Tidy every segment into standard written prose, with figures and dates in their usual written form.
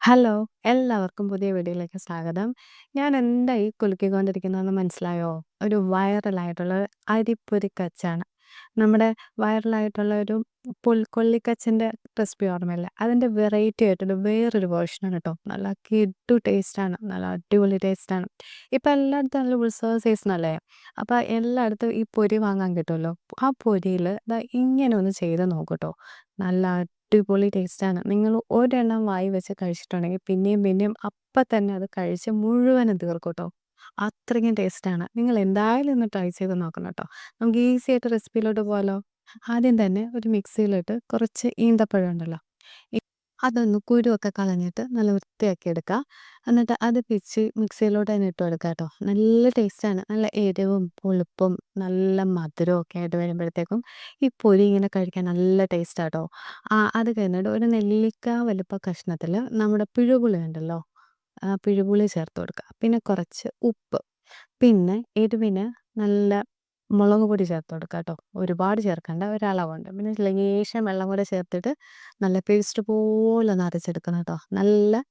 Hello! എല്ലാവർക്കും പുതിയ വീഡിയോയിലേക്ക് സ്വാഗതം. ഞാൻ എന്താ ഈ കുലുക്കിക്കൊണ്ടിരിക്കുന്നതെന്ന് മനസ്സിലായോ? ഒരു വൈറലായിട്ടുള്ള അരിപ്പൊരിക്കച്ചാണ്. നമ്മുടെ വൈറലായിട്ടുള്ള ഒരു കൊള്ളിക്കച്ചിൻ്റെ റെസിപ്പി ഓർമ്മയില്ലേ? അതിൻ്റെ വെറൈറ്റി ആയിട്ടുള്ള വേറൊരു വേർഷനാണ് കേട്ടോ. നല്ല കിഡ്ഡു ടേസ്റ്റാണ്. നല്ല അടിപൊളി ടേസ്റ്റാണ്. ഇപ്പം എല്ലായിടത്തും നല്ല ഉത്സവ സീസണല്ലേ? അപ്പം എല്ലായിടത്തും ഈ പൊരി വാങ്ങാൻ കിട്ടുമല്ലോ. ആ പൊരിയിൽ ദാ ഇങ്ങനെ ഒന്ന് ചെയ്ത് നോക്കൂ ട്ടോ. നല്ല അടിപൊളി ടേസ്റ്റാണ്. നിങ്ങൾ ഒരെണ്ണം വായി വെച്ച് കഴിച്ചിട്ടുണ്ടെങ്കിൽ പിന്നെയും പിന്നെയും അപ്പം തന്നെ അത് കഴിച്ച് മുഴുവനും തീർക്കും ട്ടോ. അത്രയ്ക്കും ടേസ്റ്റാണ്. നിങ്ങൾ എന്തായാലും ഒന്ന് ട്രൈ ചെയ്ത് നോക്കണം ട്ടോ. നമുക്ക് ഈസി ആയിട്ട് റെസിപ്പിയിലോട്ട് പോവാലോ. ആദ്യം തന്നെ ഒരു മിക്സിയിലിട്ട് കുറച്ച് ഈന്തപ്പഴം ഉണ്ടല്ലോ, അതൊന്ന് കുരുവൊക്കെ കളഞ്ഞിട്ട് നല്ല വൃത്തിയാക്കി എടുക്കുക. എന്നിട്ട് അത് പിച്ചി മിക്സിയിലോട്ട് തന്നെ ഇട്ട് കൊടുക്കുക ട്ടോ. നല്ല ടേസ്റ്റാണ്. നല്ല എരിവും പുളിപ്പും നല്ല മധുരവും ഒക്കെ ആയിട്ട് വരുമ്പോഴത്തേക്കും ഈ പൊരി ഇങ്ങനെ കഴിക്കാൻ നല്ല ടേസ്റ്റാട്ടോ. അത് കഴിഞ്ഞിട്ട് ഒരു നെല്ലിക്ക വലിപ്പ കഷ്ണത്തിൽ നമ്മുടെ പിഴുപുളി ഉണ്ടല്ലോ, പിഴുപുളി ചേർത്ത് കൊടുക്കുക. പിന്നെ കുറച്ച് ഉപ്പ്, പിന്നെ എരിവിന് നല്ല മുളക് പൊടി ചേർത്ത് കൊടുക്കുക കേട്ടോ. ഒരുപാട് ചേർക്കണ്ട, ഒരളവുണ്ട്. പിന്നെ ലേശം വെള്ളം കൂടെ ചേർത്തിട്ട് നല്ല പേസ്റ്റ് പോലെ ഒന്ന് അരച്ചെടുക്കണം കേട്ടോ. നല്ല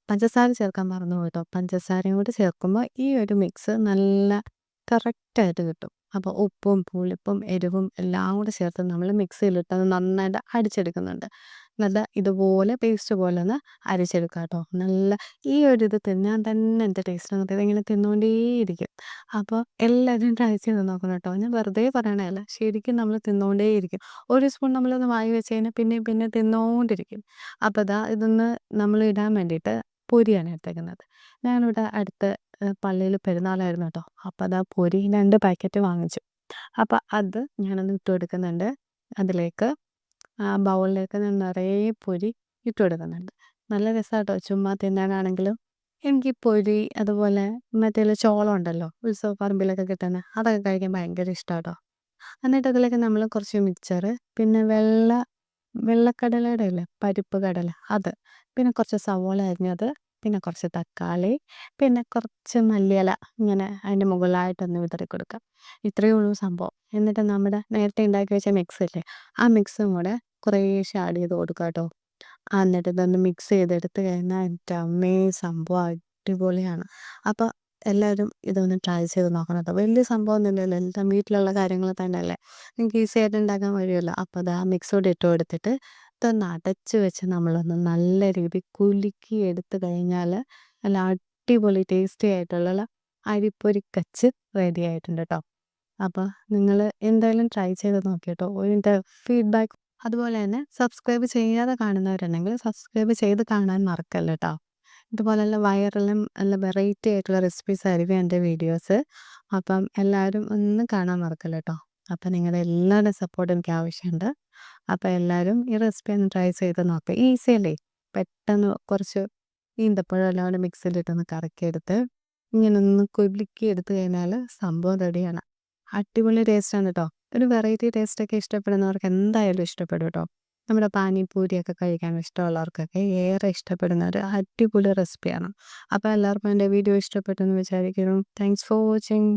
പഞ്ചസാര ചേർക്കാൻ മറന്നു പോയി ട്ടോ. പഞ്ചസാരയും കൂടി ചേർക്കുമ്പോൾ ഈ ഒരു മിക്സ് നല്ല കറക്റ്റായിട്ട് കിട്ടും. അപ്പോൾ ഉപ്പും പുളിപ്പും എരിവും എല്ലാം കൂടെ ചേർത്ത് നമ്മൾ മിക്സിയിലിട്ട് അത് നന്നായിട്ട് അടിച്ചെടുക്കുന്നുണ്ട്. നല്ല ഇതുപോലെ പേസ്റ്റ് പോലെ ഒന്ന് അരച്ചെടുക്കുക കേട്ടോ. നല്ല ഈ ഒരു ഇത് തിന്നാൻ തന്നെ എന്ത് ടേസ്റ്റാണ് അറിയോ. ഇതിങ്ങനെ തിന്നുകൊണ്ടേയിരിക്കും. അപ്പോൾ എല്ലാവരും ട്രൈ ചെയ്ത് നോക്കണം കേട്ടോ. ഞാൻ വെറുതെ പറയണതല്ല. ശരിക്കും നമ്മൾ തിന്നുകൊണ്ടേയിരിക്കും. ഒരു സ്പൂൺ നമ്മളൊന്ന് വായി വെച്ച് കഴിഞ്ഞാൽ പിന്നെയും പിന്നെയും തിന്നുകൊണ്ടിരിക്കും. അപ്പോൾ ദാ ഇതൊന്ന് നമ്മൾ ഇടാൻ വേണ്ടിയിട്ട് പൊരിയാണ് എടുത്തേക്കുന്നത്. ഞാനിവിടെ അടുത്ത് പള്ളിയിൽ പെരുന്നാളായിരുന്നു കേട്ടോ. അപ്പോൾ അതാ പൊരി 2 പാക്കറ്റ് വാങ്ങിച്ചു. അപ്പോൾ അത് ഞാനൊന്ന് ഇട്ട് കൊടുക്കുന്നുണ്ട്. അതിലേക്ക് ബൗളിലേക്ക് ഞാൻ നിറയെ പൊരി ഇട്ട് കൊടുക്കുന്നുണ്ട്. നല്ല രസാട്ടോ ചുമ്മാ തിന്നാനാണെങ്കിലും. എനിക്ക് പൊരി അതുപോലെ മറ്റേല് ചോളം ഉണ്ടല്ലോ, ഉത്സവ പറമ്പിലൊക്കെ കിട്ടുന്ന അതൊക്കെ കഴിക്കാൻ ഭയങ്കര ഇഷ്ടാട്ടോ. എന്നിട്ട് അതിലേക്ക് നമ്മൾ കുറച്ച് മിക്സ്ചറ്, പിന്നെ വെള്ളക്കടലയുടെ ഇല്ലേ, പരിപ്പ് കടല അത്, പിന്നെ കുറച്ച് സവോള അരിഞ്ഞത്, പിന്നെ കുറച്ച് തക്കാളി, പിന്നെ കുറച്ച് മല്ലിയില ഇങ്ങനെ അതിൻ്റെ മുകളിലായിട്ടൊന്ന് വിതറി കൊടുക്കുക. ഇത്രയേ ഉള്ളൂ സംഭവം. എന്നിട്ട് നമ്മുടെ നേരത്തെ ഉണ്ടാക്കി വെച്ച മിക്സ് ഇല്ലേ, ആ മിക്സും കൂടെ കുറേശ്ശെ ആഡ് ചെയ്ത് കൊടുക്കുക കേട്ടോ. എന്നിട്ട് ഇതൊന്ന് മിക്സ് ചെയ്തെടുത്ത് കഴിഞ്ഞാൽ എൻ്റെ അമ്മേ സംഭവം അടിപൊളിയാണ്. അപ്പോൾ എല്ലാവരും ഇതൊന്ന് ട്രൈ ചെയ്ത് നോക്കണം കേട്ടോ. വലിയ സംഭവമൊന്നുമില്ലല്ലോ, എല്ലാം വീട്ടിലുള്ള കാര്യങ്ങൾ തന്നെയല്ലേ. നിങ്ങൾക്ക് ഈസി ആയിട്ട് ഉണ്ടാക്കാൻ കഴിയുമല്ലോ. അപ്പോൾ അത് ആ മിക്സ് കൂടി ഇട്ട് കൊടുത്തിട്ട് ഇതൊന്ന് അടച്ച് വെച്ച് നമ്മളൊന്ന് നല്ല രീതിയിൽ കുലുക്കി എടുത്ത് കഴിഞ്ഞാൽ നല്ല അടിപൊളി ടേസ്റ്റി ആയിട്ടുള്ള അരിപ്പൊരിക്കച്ച് റെഡി ആയിട്ടുണ്ട് കേട്ടോ. അപ്പോൾ നിങ്ങൾ എന്തായാലും ട്രൈ ചെയ്ത് നോക്കി കേട്ടോ. ഇതിൻ്റെ ഫീഡ്ബാക്ക് അതുപോലെ തന്നെ സബ്സ്ക്രൈബ് ചെയ്യാതെ കാണുന്നവരുണ്ടെങ്കിൽ സബ്സ്ക്രൈബ് ചെയ്ത് കാണാൻ മറക്കല്ല് ട്ടോ. ഇതുപോലുള്ള വൈറലും നല്ല വെറൈറ്റി ആയിട്ടുള്ള റെസിപ്പീസ് ആയിരിക്കും എൻ്റെ വീഡിയോസ്. അപ്പം എല്ലാവരും ഒന്ന് കാണാൻ മറക്കല്ല് ട്ടോ. അപ്പം നിങ്ങളുടെ എല്ലാവരുടെയും സപ്പോർട്ട് എനിക്ക് ആവശ്യമുണ്ട്. അപ്പോൾ എല്ലാവരും ഈ റെസിപ്പി ഒന്ന് ട്രൈ ചെയ്ത് നോക്കുക. ഈസി അല്ലേ. പെട്ടെന്ന് കുറച്ച് ഈന്തപ്പഴം എല്ലാം കൂടെ മിക്സിയിലിട്ടൊന്ന് കറക്കിയെടുത്ത് ഇങ്ങനെ ഒന്ന് കുലുക്കി എടുത്ത് കഴിഞ്ഞാൽ സംഭവം റെഡിയാണ്. അടിപൊളി ടേസ്റ്റാണ് കേട്ടോ. ഒരു വെറൈറ്റി ടേസ്റ്റൊക്കെ ഇഷ്ടപ്പെടുന്നവർക്ക് എന്തായാലും ഇഷ്ടപ്പെടും കേട്ടോ. നമ്മുടെ പാനിപൂരിയൊക്കെ കഴിക്കാൻ ഇഷ്ടമുള്ളവർക്കൊക്കെ ഏറെ ഇഷ്ടപ്പെടുന്ന ഒരു അടിപൊളി റെസിപ്പിയാണ്. അപ്പോൾ എല്ലാവർക്കും എൻ്റെ വീഡിയോ ഇഷ്ടപ്പെട്ടെന്ന് വിചാരിക്കുന്നു. Thanks for watching.